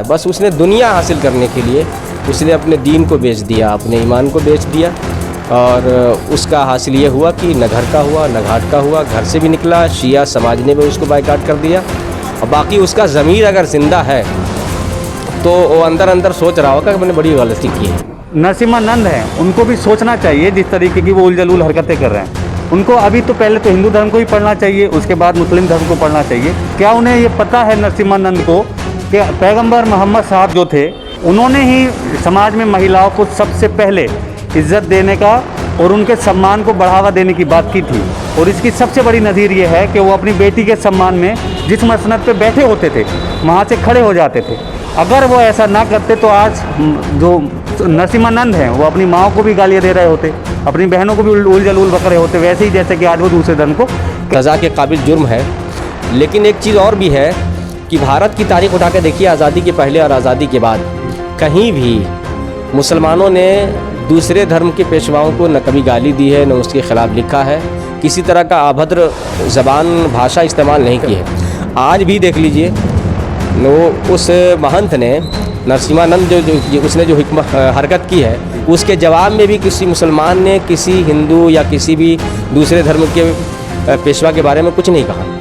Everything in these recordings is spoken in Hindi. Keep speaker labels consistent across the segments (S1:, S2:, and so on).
S1: बस उसने दुनिया हासिल करने के लिए उसने अपने दीन को बेच दिया, अपने ईमान को बेच दिया। और उसका हासिल ये हुआ कि न घर का हुआ न घाट का हुआ, घर से भी निकला, शिया समाज ने भी उसको बायकाट कर दिया। और बाकी उसका ज़मीर अगर ज़िंदा है तो वो अंदर अंदर सोच रहा होगा कि मैंने बड़ी गलती की है।
S2: नरसिम्हानंद हैं, उनको भी सोचना चाहिए जिस तरीके की वो उलझुल हरकतें कर रहे हैं। उनको अभी तो पहले तो हिंदू धर्म को ही पढ़ना चाहिए, उसके बाद मुस्लिम धर्म को पढ़ना चाहिए। क्या उन्हें ये पता है नरसिम्हानंद को कि पैगंबर मोहम्मद साहब जो थे उन्होंने ही समाज में महिलाओं को सबसे पहले इज्जत देने का और उनके सम्मान को बढ़ावा देने की बात की थी। और इसकी सबसे बड़ी नज़ीर ये है कि वो अपनी बेटी के सम्मान में जिस मसनद पे बैठे होते थे वहाँ से खड़े हो जाते थे। अगर वो ऐसा ना करते तो आज जो नरसिम्हानंद हैं वो अपनी माँ को भी गालियाँ दे रहे होते, अपनी बहनों को भी उलझुल बक रहे होते, वैसे ही जैसे कि आज वो दूसरे धर्म को
S1: सज़ा के काबिल जुर्म है। लेकिन एक चीज़ और भी है कि भारत की तारीख उठा के देखिए, आज़ादी के पहले और आज़ादी के बाद कहीं भी मुसलमानों ने दूसरे धर्म के पेशवाओं को न कभी गाली दी है, न उसके ख़िलाफ़ लिखा है, किसी तरह का अभद्र ज़बान भाषा इस्तेमाल नहीं की है। आज भी देख लीजिए, वो उस महंत ने नरसिम्हानंद जो उसने जो हरकत की है, उसके जवाब में भी किसी मुसलमान ने किसी हिंदू या किसी भी दूसरे धर्म के पेशवा के बारे में कुछ नहीं कहा।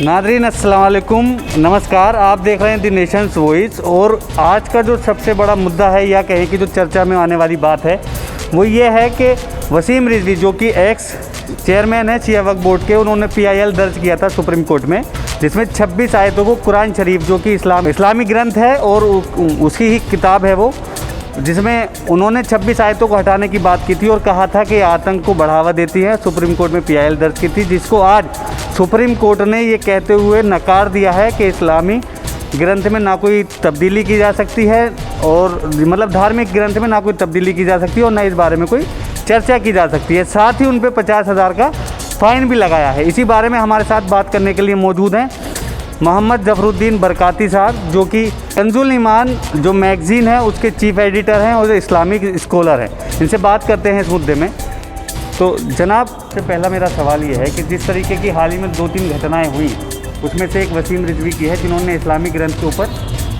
S2: नादरीन अस्सलाम वालेकुम, नमस्कार। आप देख रहे हैं दी नेशंस वॉइस। और आज का जो सबसे बड़ा मुद्दा है या कहें कि जो चर्चा में आने वाली बात है वो ये है कि वसीम रिजवी जो कि एक्स चेयरमैन है शिया वक्फ बोर्ड के, उन्होंने PIL दर्ज किया था सुप्रीम कोर्ट में, जिसमें 26 आयतों को कुरान शरीफ जो कि इस्लामी ग्रंथ है और उसकी ही किताब है वो, जिसमें उन्होंने 26 आयतों को हटाने की बात की थी और कहा था कि आतंक को बढ़ावा देती है। सुप्रीम कोर्ट में PIL दर्ज की थी, जिसको आज सुप्रीम कोर्ट ने ये कहते हुए नकार दिया है कि इस्लामी ग्रंथ में ना कोई तब्दीली की जा सकती है, और मतलब धार्मिक ग्रंथ में ना कोई तब्दीली की जा सकती है और ना इस बारे में कोई चर्चा की जा सकती है। साथ ही उन पर 50,000 का फ़ाइन भी लगाया है। इसी बारे में हमारे साथ बात करने के लिए मौजूद हैं मोहम्मद ज़फरुद्दीन बरकाती साहब, जो कि कंजुल ईमान जो मैगज़ीन है उसके चीफ़ एडिटर हैं और इस्लामिक स्कॉलर हैं। इनसे बात करते हैं इस मुद्दे में। तो जनाब, से पहला मेरा सवाल ये है कि जिस तरीके की हाल ही में 2-3 घटनाएं हुई, उसमें से एक वसीम रिजवी की है जिन्होंने इस्लामिक ग्रंथ के ऊपर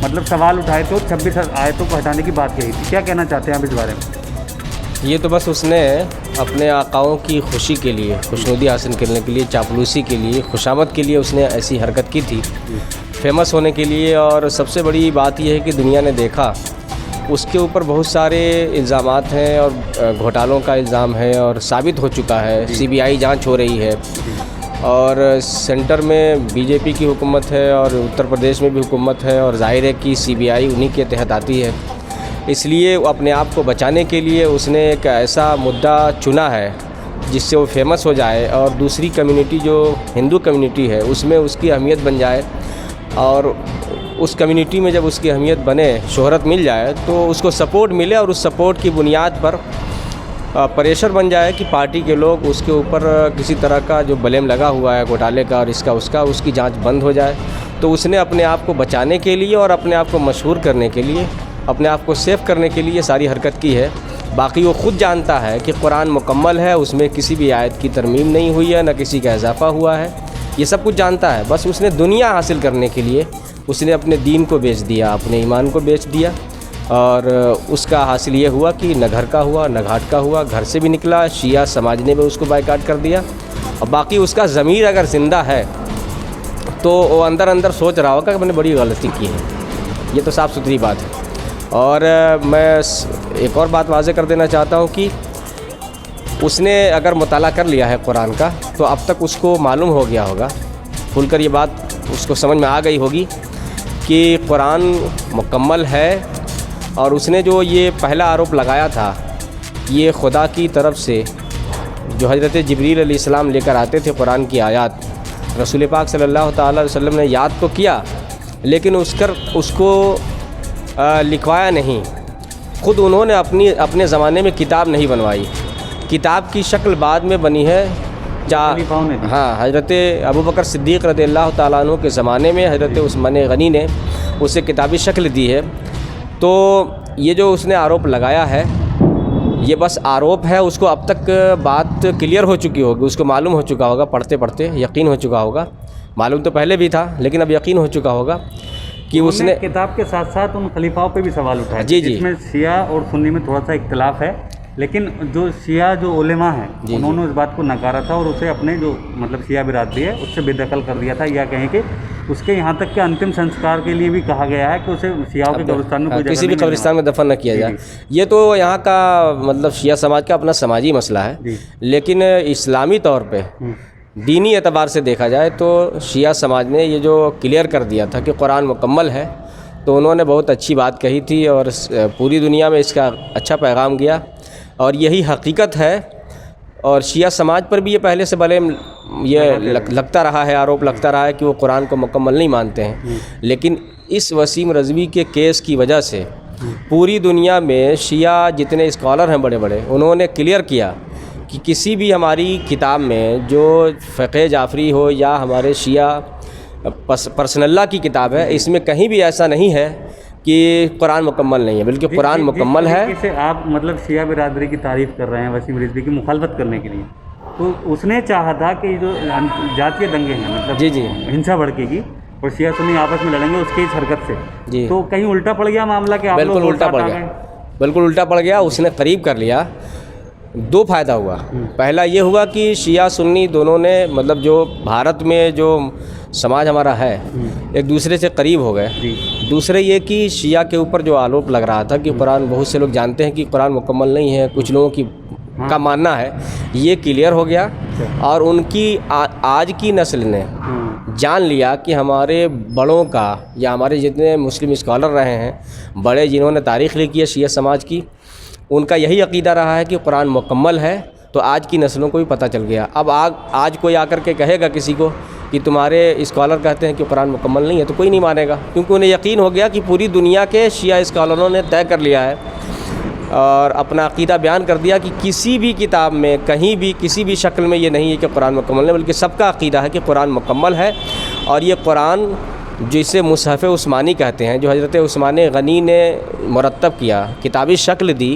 S2: मतलब सवाल उठाए थे, 26 आयतों को हटाने की बात कही थी। क्या कहना चाहते हैं आप इस बारे में?
S1: ये तो बस उसने अपने आकाओं की खुशी के लिए, खुशनुदी हासिल करने के लिए, चापलूसी के लिए, खुशामद के लिए उसने ऐसी हरकत की थी, फेमस होने के लिए। और सबसे बड़ी बात यह है कि दुनिया ने देखा उसके ऊपर बहुत सारे इल्ज़ामात हैं और घोटालों का इल्ज़ाम है और साबित हो चुका है। CBI जांच हो रही है और सेंटर में BJP की हुकूमत है और उत्तर प्रदेश में भी हुकूमत है और ज़ाहिर है कि CBI उन्हीं के तहत आती है। इसलिए अपने आप को बचाने के लिए उसने एक ऐसा मुद्दा चुना है जिससे वो फेमस हो जाए और दूसरी कम्युनिटी जो हिंदू कम्युनिटी है उसमें उसकी अहमियत बन जाए, और उस कम्युनिटी में जब उसकी अहमियत बने, शोहरत मिल जाए, तो उसको सपोर्ट मिले और उस सपोर्ट की बुनियाद पर प्रेशर बन जाए कि पार्टी के लोग उसके ऊपर किसी तरह का जो ब्लेम लगा हुआ है घोटाले का और इसका उसकी जांच बंद हो जाए। तो उसने अपने आप को बचाने के लिए और अपने आप को मशहूर करने के लिए, अपने आप को सेफ करने के लिए सारी हरकत की है। बाकी वो ख़ुद जानता है कि कुरान मुकम्मल है, उसमें किसी भी आयत की तरमीम नहीं हुई है, न किसी का इजाफा हुआ है, ये सब कुछ जानता है। बस उसने दुनिया हासिल करने के लिए उसने अपने दीन को बेच दिया, अपने ईमान को बेच दिया। और उसका हासिल ये हुआ कि न घर का हुआ न घाट का हुआ, घर से भी निकला, शिया समाज ने भी उसको बायकाट कर दिया। और बाकी उसका ज़मीर अगर ज़िंदा है तो वो अंदर अंदर सोच रहा होगा कि मैंने बड़ी गलती की है। ये तो साफ़ सुथरी बात है। और मैं एक और बात वाज़े कर देना चाहता हूँ कि उसने अगर मुताला कर लिया है कुरान का तो अब तक उसको मालूम हो गया होगा, खुलकर ये बात उसको समझ में आ गई होगी कि कुरान मुकम्मल है। और उसने जो ये पहला आरोप लगाया था, ये खुदा की तरफ से जो हज़रत जिब्रील अलैहिस्सलाम लेकर आते थे कुरान की आयत, रसूल पाक सल्लल्लाहु ताला अलैहि वसल्लम ने याद तो किया लेकिन उसको लिखवाया नहीं। ख़ुद उन्होंने अपने ज़माने में किताब नहीं बनवाई, किताब की शक्ल बाद में बनी है
S2: खलीफाओं ने दी।
S1: हाँ, हज़रत अबू बकर सिद्दीक़ रज़ियल्लाहु ताला अन्हु के ज़माने में हज़रत उस्मान गनी ने उसे किताबी शक्ल दी है। तो ये जो उसने आरोप लगाया है, ये बस आरोप है, उसको अब तक बात क्लियर हो चुकी होगी, उसको मालूम हो चुका होगा, पढ़ते पढ़ते यकीन हो चुका होगा। मालूम तो पहले भी था, लेकिन अब यकीन हो चुका होगा कि उसने
S2: किताब के साथ साथ उन खलीफाओं पे भी सवाल उठाए।
S1: जी जी,
S2: इसमें शिया और सुन्नी में थोड़ा सा इख्तिलाफ है, लेकिन जो शिया जो उलेमा हैं उन्होंने उस बात को नकारा था और उसे अपने जो मतलब शिया बिरादरी है उससे बेदखल कर दिया था, या कहें कि उसके यहाँ तक के अंतिम संस्कार के लिए भी कहा गया है कि उसे शियाओं के कब्रिस्तान में
S1: किसी भी कब्रिस्तान में दफन न किया जाए। ये तो यहाँ का मतलब शिया समाज का अपना समाजी मसला है, लेकिन इस्लामी तौर पे दीनी एतबार से देखा जाए तो शिया समाज ने ये जो क्लियर कर दिया था कि कुरान मुकम्मल है, तो उन्होंने बहुत अच्छी बात कही थी और पूरी दुनिया में इसका अच्छा पैगाम गया और यही हकीकत है। और शिया समाज पर भी ये पहले से भले ये लगता रहा है, आरोप लगता रहा है कि वो कुरान को मुकम्मल नहीं मानते हैं, लेकिन इस वसीम रज़वी के केस की वजह से पूरी दुनिया में शिया जितने स्कॉलर हैं बड़े बड़े, उन्होंने क्लियर किया कि किसी भी हमारी किताब में जो फ़क़े जाफ़री हो या हमारे शिया पर्सनल्ला की किताब है, इसमें कहीं भी ऐसा नहीं है कि कुरान मुकम्मल नहीं है, बल्कि कुरान मुकम्मल है।
S2: जैसे आप मतलब शिया बिरादरी की तारीफ़ कर रहे हैं वसीम रिजवी की मुखालफत करने के लिए, तो उसने चाहा था कि जो जातीय दंगे हैं मतलब
S1: जी जी
S2: हिंसा भड़केगी और शिया सुन्नी आपस में लड़ेंगे उसकी इस हरकत से
S1: जी,
S2: तो कहीं उल्टा पड़ गया मामला कि आप
S1: बिल्कुल उल्टा पड़ गया, बिल्कुल उल्टा पड़ गया। उसने करीब कर लिया। दो फ़ायदा हुआ। पहला ये हुआ कि शिया सुन्नी दोनों ने मतलब जो भारत में जो समाज हमारा है एक दूसरे से करीब हो गए। दूसरे ये कि शिया के ऊपर जो आरोप लग रहा था कि कुरान, बहुत से लोग जानते हैं कि कुरान मुकम्मल नहीं है, कुछ लोगों की का मानना है, ये क्लियर हो गया और उनकी आज की नस्ल ने जान लिया कि हमारे बड़ों का या हमारे जितने मुस्लिम स्कॉलर रहे हैं बड़े, जिन्होंने तारीख़ लिखी है शिया समाज की, उनका यही अक़ीदा रहा है कि कुरान मुकम्मल है। तो आज की नस्लों को भी पता चल गया। अब आज कोई आकर के कहेगा किसी को कि तुम्हारे स्कॉलर कहते हैं कि कुरान मुकम्मल नहीं है, तो कोई नहीं मानेगा, क्योंकि उन्हें यकीन हो गया कि पूरी दुनिया के शिया स्कॉलरों ने तय कर लिया है और अपना अक़ीदा बयान कर दिया कि किसी भी किताब में कहीं भी किसी भी शक्ल में ये नहीं है कि कुरान मुकम्मल है, बल्कि सबका अक़ीदा है कि कुरान मुकम्मल है। और ये कुरान जिसे मुसहफ़ उस्मानी कहते हैं, जो हज़रत उस्मान गनी ने मुरत्तब किया, किताबी शक्ल दी,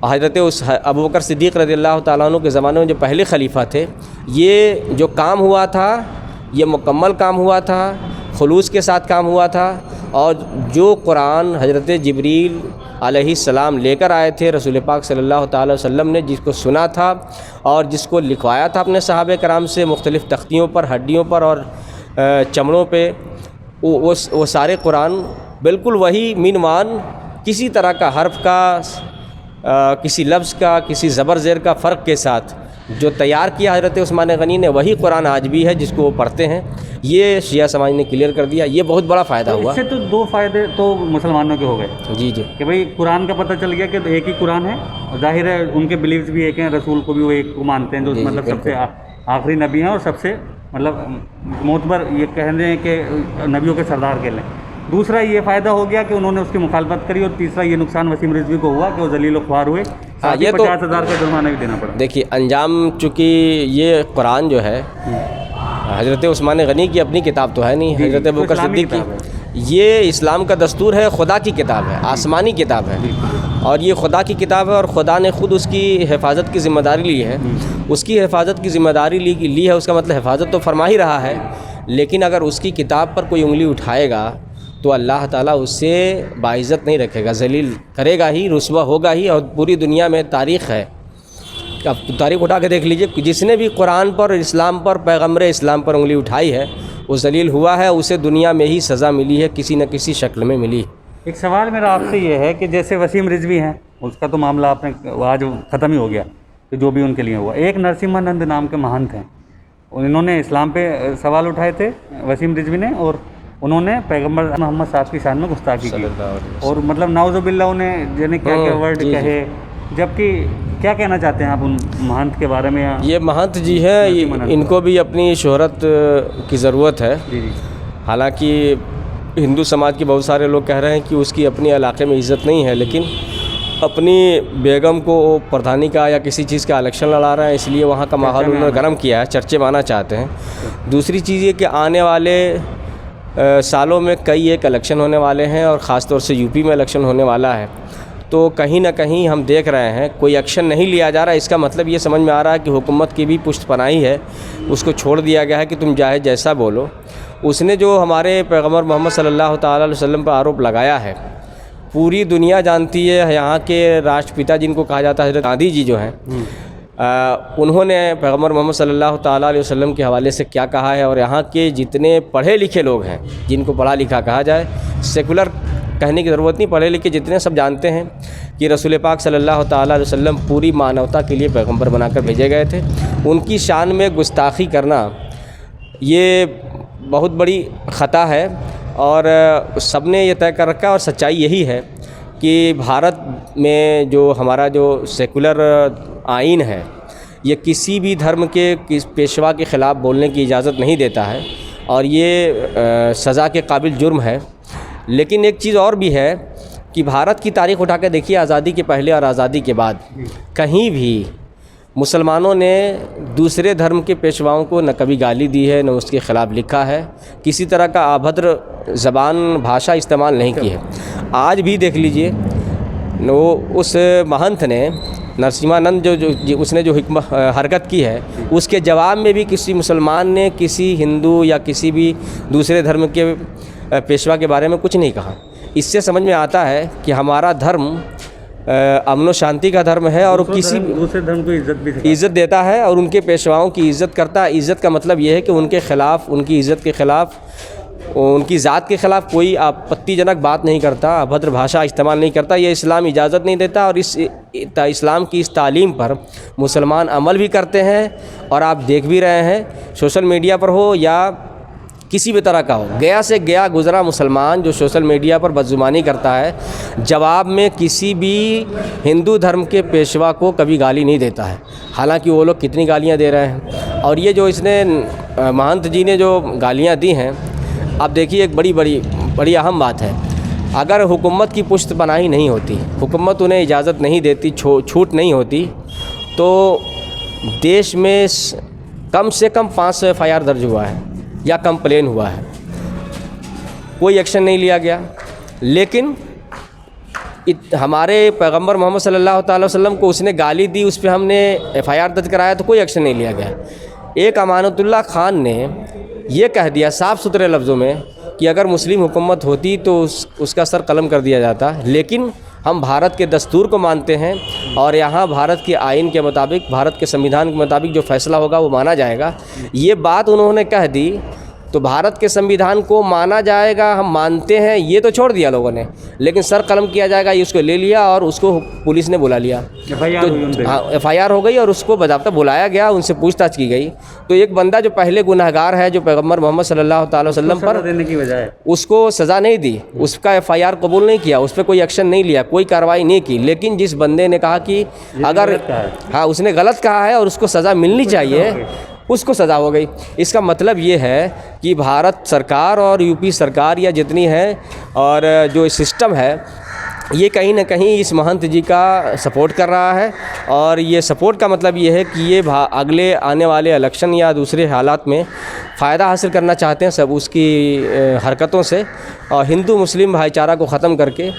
S1: हज़रत अबू बकर सिद्दीक़ रज़ियल्लाहु ताला अन्हु के ज़माने में जो पहले खलीफा थे, ये जो काम हुआ था ये मुकम्मल काम हुआ था, खुलूस के साथ काम हुआ था। और जो कुरान हज़रत जिब्रील अलैहिस्सलाम लेकर आए थे रसूल पाक सल्लल्लाहु ताला वसल्लम ने, जिसको सुना था और जिसको लिखवाया था अपने सहाबे कराम से मुख्तलिफ़ तख्तियों पर, हड्डियों पर और चमड़ों पे, वो सारे कुरान बिल्कुल वही मिनवान, किसी तरह का हर्फ का, किसी लफ्ज़ का, किसी ज़बर ज़ेर का फ़र्क के साथ जो तैयार किया हज़रत उस्मान गनी ने, वही कुरान आज भी है जिसको वो पढ़ते हैं। ये शिया समाज ने क्लियर कर दिया। ये बहुत बड़ा फ़ायदा हुआ।
S2: इससे तो दो फ़ायदे तो मुसलमानों के हो गए।
S1: जी जी,
S2: कि भाई कुरान का पता चल गया कि एक ही कुरान है, और जाहिर है उनके बिलीव्स भी एक हैं, रसूल को भी वो एक को मानते हैं जो मतलब सबसे आखिरी नबी हैं और सबसे मतलब मोतबर ये कह रहे हैं कि नबियों के सरदार के लिए। दूसरा ये फ़ायदा हो गया कि उन्होंने उसकी मुखालफत करी, और तीसरा ये नुकसान वसीम रिजवी को हुआ कि वो जलील व ख्वार हुए।
S1: ये तो
S2: 50,000 का जुर्माना भी देना पड़ा।
S1: देखिए अंजाम, चूँकि ये कुरान जो है हज़रत उस्मान गनी की अपनी किताब तो है नहीं, हज़रत अबू बकर सिद्दीक़ की, ये इस्लाम का दस्तूर है, खुदा की किताब है, आसमानी किताब है, और ये खुदा की किताब है और खुदा ने ख़ुद उसकी हिफाजत की ज़िम्मेदारी ली है। उसकी हिफाजत की ज़िम्मेदारी ली है, उसका मतलब हिफाजत तो फरमा ही रहा है, लेकिन अगर उसकी किताब पर कोई उंगली उठाएगा तो अल्लाह ताला उससे बाइज़्ज़त नहीं रखेगा, जलील करेगा ही, रुस्वा होगा ही। और पूरी दुनिया में तारीख़ है, अब तारीख़ उठा के देख लीजिए, जिसने भी कुरान पर, इस्लाम पर, पैगम्बर इस्लाम पर उंगली उठाई है वो जलील हुआ है, उसे दुनिया में ही सज़ा मिली है, किसी न किसी शक्ल में मिली।
S2: एक सवाल मेरा आपसे ये है कि जैसे वसीम रिजवी हैं, उसका तो मामला आपने आज ख़त्म ही हो गया कि जो भी उनके लिए हुआ। एक नरसिम्हानंद नाम के महंत हैं, उन्होंने इस्लाम पे सवाल उठाए थे वसीम रिजवी ने, और उन्होंने पैगम्बर मोहम्मद साहब की शान में गुस्ताखी की, और मतलब नाउज़ुबिल्लाह उन्हें जाने क्या क्या वर्ड कहे। जबकि क्या कहना चाहते हैं आप उन महंत के बारे में?
S1: ये महंत जी हैं, इनको भी अपनी शोहरत की ज़रूरत है। हालांकि हिंदू समाज के बहुत सारे लोग कह रहे हैं कि उसकी अपने इलाके में इज़्ज़त नहीं है, लेकिन अपनी बेगम को प्रधानी का या किसी चीज़ का इलेक्शन लड़ा रहे हैं, इसलिए वहाँ का माहौल उन्होंने गर्म किया है, चर्चे में आना चाहते हैं। दूसरी चीज़ ये कि आने वाले सालों में कई एक इलेक्शन होने वाले हैं और ख़ास तौर से यूपी में इलेक्शन होने वाला है, तो कहीं ना कहीं हम देख रहे हैं कोई एक्शन नहीं लिया जा रहा है। इसका मतलब ये समझ में आ रहा है कि हुकूमत की भी पुष्टपनाही है, उसको छोड़ दिया गया है कि तुम चाहे जैसा बोलो। उसने जो हमारे पैगम्बर मोहम्मद सल्लल्लाहु ताला अलैहि वसल्लम पर आरोप लगाया है, पूरी दुनिया जानती है। यहाँ के राष्ट्रपिता जिनको कहा जाता है हज़रत गांधी जी जो हैं, उन्होंने पैगम्बर मोहम्मद सल्लल्लाहु ताला अलैहि वसल्लम के हवाले से क्या कहा है। और यहाँ के जितने पढ़े लिखे लोग हैं, जिनको पढ़ा लिखा कहा जाए, सेकुलर कहने की ज़रूरत नहीं, पढ़े लिखे जितने सब जानते हैं कि रसूल पाक सल्लल्लाहु ताला अलैहि वसल्लम पूरी मानवता के लिए पैगम्बर बनाकर भेजे गए थे। उनकी शान में गुस्ताखी करना ये बहुत बड़ी ख़ता है और सबने ये तय कर रखा है। और सच्चाई यही है कि भारत में जो हमारा जो सेकुलर आइन है, ये किसी भी धर्म के पेशवा के ख़िलाफ़ बोलने की इजाज़त नहीं देता है और ये सज़ा के काबिल जुर्म है। लेकिन एक चीज़ और भी है कि भारत की तारीख़ उठा के देखिए, आज़ादी के पहले और आज़ादी के बाद कहीं भी मुसलमानों ने दूसरे धर्म के पेशवाओं को न कभी गाली दी है, न उसके ख़िलाफ़ लिखा है, किसी तरह का अभद्र ज़बान भाषा इस्तेमाल नहीं की है। आज भी देख लीजिए, वो उस महंत ने नरसिम्हानंद जो उसने जो हरकत की है, उसके जवाब में भी किसी मुसलमान ने किसी हिंदू या किसी भी दूसरे धर्म के पेशवा के बारे में कुछ नहीं कहा। इससे समझ में आता है कि हमारा धर्म अमन व शांति का धर्म है और किसी
S2: दूसरे धर्म को इज़्ज़त
S1: देता है और उनके पेशवाओं की इज़्ज़त करता है। इज़्ज़त का मतलब यह है कि उनके ख़िलाफ़, उनकी इज़्ज़त के ख़िलाफ़, उनकी ज़ात के ख़िलाफ़ कोई आपत्तिजनक बात नहीं करता, अभद्र भाषा इस्तेमाल नहीं करता। ये इस्लाम इजाज़त नहीं देता और इस इस्लाम की इस तालीम पर मुसलमान अमल भी करते हैं। और आप देख भी रहे हैं, सोशल मीडिया पर हो या किसी भी तरह का हो, गया से गया गुज़रा मुसलमान जो सोशल मीडिया पर बदजुबानी करता है, जवाब में किसी भी हिंदू धर्म के पेशवा को कभी गाली नहीं देता है। हालांकि वो लोग कितनी गालियां दे रहे हैं। और ये जो इसने महंत जी ने जो गालियां दी हैं, आप देखिए, एक बड़ी अहम बात है। अगर हुकूमत की पुष्टपनाही नहीं होती, हुकूमत उन्हें इजाज़त नहीं देती, छूट नहीं होती, तो देश में कम से कम 500 FIR दर्ज हुआ है या कंप्लेन हुआ है, कोई एक्शन नहीं लिया गया। लेकिन हमारे पैगंबर मोहम्मद सल्लल्लाहु अलैहि वसल्लम को उसने गाली दी, उस पर हमने FIR दर्ज कराया तो कोई एक्शन नहीं लिया गया। एक अमानतुल्लाह खान ने ये कह दिया साफ़ सुथरे लफ्ज़ों में कि अगर मुस्लिम हुकूमत होती तो उसका सर कलम कर दिया जाता। लेकिन हम भारत के दस्तूर को मानते हैं और यहाँ भारत के आइन के मुताबिक, भारत के संविधान के मुताबिक जो फ़ैसला होगा वो माना जाएगा। ये बात उन्होंने कह दी तो भारत के संविधान को माना जाएगा, हम मानते हैं, ये तो छोड़ दिया लोगों ने, लेकिन सर कलम किया जाएगा ये उसको ले लिया और उसको पुलिस ने बुला लिया। तो हाँ, FIR हो गई और उसको बाज़ाब्ता बुलाया गया, उनसे पूछताछ की गई। तो एक बंदा जो पहले गुनहगार है, जो पैगम्बर मोहम्मद सल्लल्लाहु अलैहि वसल्लम पर
S2: देने की बजाय
S1: उसको सज़ा नहीं दी, उसका FIR कबूल नहीं किया, उस पर कोई एक्शन नहीं लिया, कोई कार्रवाई नहीं की। लेकिन जिस बंदे ने कहा कि अगर हाँ उसने गलत कहा है और उसको सज़ा मिलनी चाहिए, उसको सज़ा हो गई। इसका मतलब ये है कि भारत सरकार और यूपी सरकार या जितनी है और जो सिस्टम है, ये कहीं ना कहीं इस महंत जी का सपोर्ट कर रहा है। और ये सपोर्ट का मतलब ये है कि ये अगले आने वाले इलेक्शन या दूसरे हालात में फ़ायदा हासिल करना चाहते हैं सब उसकी हरकतों से, और हिंदू मुस्लिम भाईचारा को ख़त्म करके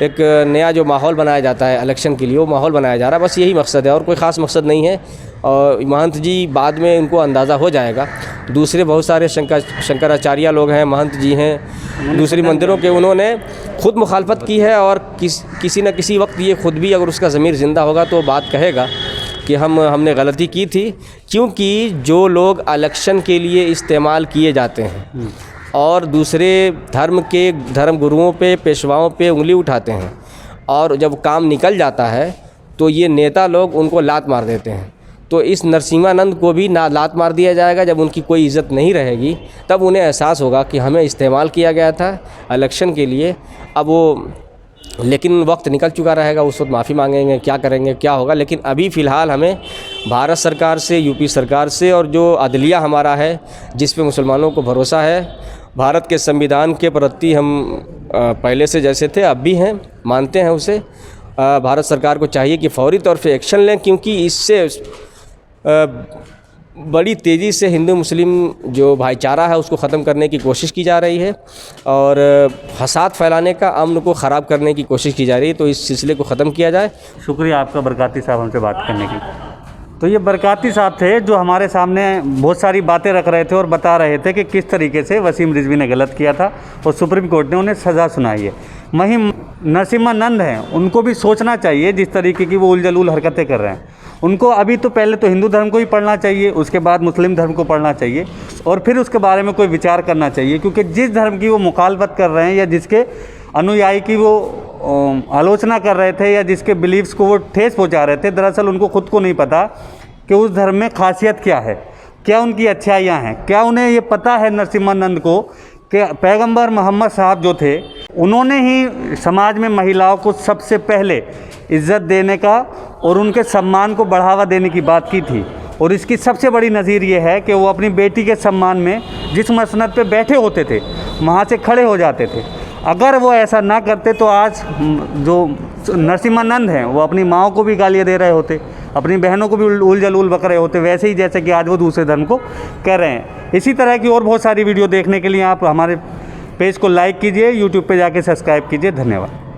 S1: एक नया जो माहौल बनाया जाता है इलेक्शन के लिए, वो माहौल बनाया जा रहा है। बस यही मकसद है और कोई ख़ास मकसद नहीं है। और महंत जी बाद में उनको अंदाज़ा हो जाएगा। दूसरे बहुत सारे शंकराचार्य लोग हैं, महंत जी हैं दूसरी मंदिरों के, उन्होंने खुद मुखालफत की है और किसी न किसी वक्त ये खुद भी, अगर उसका ज़मीर ज़िंदा होगा तो बात कहेगा कि हमने गलती की थी। क्योंकि जो लोग इलेक्शन के लिए इस्तेमाल किए जाते हैं और दूसरे धर्म के धर्म गुरुओं पे, पेशवाओं पे उंगली उठाते हैं, और जब काम निकल जाता है तो ये नेता लोग उनको लात मार देते हैं। तो इस नरसिम्हानंद को भी लात मार दिया जाएगा। जब उनकी कोई इज़्ज़त नहीं रहेगी तब उन्हें एहसास होगा कि हमें इस्तेमाल किया गया था इलेक्शन के लिए। अब वो, लेकिन वक्त निकल चुका रहेगा, उस वक्त माफ़ी मांगेंगे, क्या करेंगे, क्या होगा। लेकिन अभी फ़िलहाल हमें भारत सरकार से, यूपी सरकार से और जो अदलिया हमारा है जिस पे मुसलमानों को भरोसा है, भारत के संविधान के प्रति हम पहले से जैसे थे अब भी हैं, मानते हैं उसे, भारत सरकार को चाहिए कि फौरी तौर पे एक्शन लें, क्योंकि इससे बड़ी तेज़ी से हिंदू मुस्लिम जो भाईचारा है उसको ख़त्म करने की कोशिश की जा रही है और फसाद फैलाने का, अमन को ख़राब करने की कोशिश की जा रही है। तो इस सिलसिले को ख़त्म किया जाए।
S2: शुक्रिया आपका बरकाती साहब हमसे बात करने की। तो ये बरकाती साहब थे जो हमारे सामने बहुत सारी बातें रख रहे थे और बता रहे थे कि किस तरीके से वसीम रिजवी ने गलत किया था और सुप्रीम कोर्ट ने उन्हें सज़ा सुनाई है। वहीं नरसिम्हानंद हैं, उनको भी सोचना चाहिए जिस तरीके की वो उलझुल हरकतें कर रहे हैं। उनको अभी तो पहले तो हिंदू धर्म को ही पढ़ना चाहिए, उसके बाद मुस्लिम धर्म को पढ़ना चाहिए और फिर उसके बारे में कोई विचार करना चाहिए, क्योंकि जिस धर्म की वो मुखालफत कर रहे हैं या जिसके अनुयायी की वो आलोचना कर रहे थे या जिसके बिलीव्स को वो ठेस पहुंचा रहे थे, दरअसल उनको खुद को नहीं पता कि उस धर्म में खासियत क्या है, क्या उनकी अच्छाइयाँ हैं। क्या उन्हें ये पता है नरसिम्हानंद को कि पैगंबर मोहम्मद साहब जो थे उन्होंने ही समाज में महिलाओं को सबसे पहले इज़्ज़त देने का और उनके सम्मान को बढ़ावा देने की बात की थी। और इसकी सबसे बड़ी नज़ीर ये है कि वो अपनी बेटी के सम्मान में जिस मसनद पे बैठे होते थे वहाँ से खड़े हो जाते थे। अगर वो ऐसा ना करते तो आज जो नरसिम्हानंद हैं वो अपनी माँओं को भी गालियाँ दे रहे होते, अपनी बहनों को भी उल बक रहे होते, वैसे ही जैसे कि आज वो दूसरे धर्म को कह रहे हैं। इसी तरह की और बहुत सारी वीडियो देखने के लिए आप हमारे पेज को लाइक कीजिए, यूट्यूब पे जाके सब्सक्राइब कीजिए। धन्यवाद।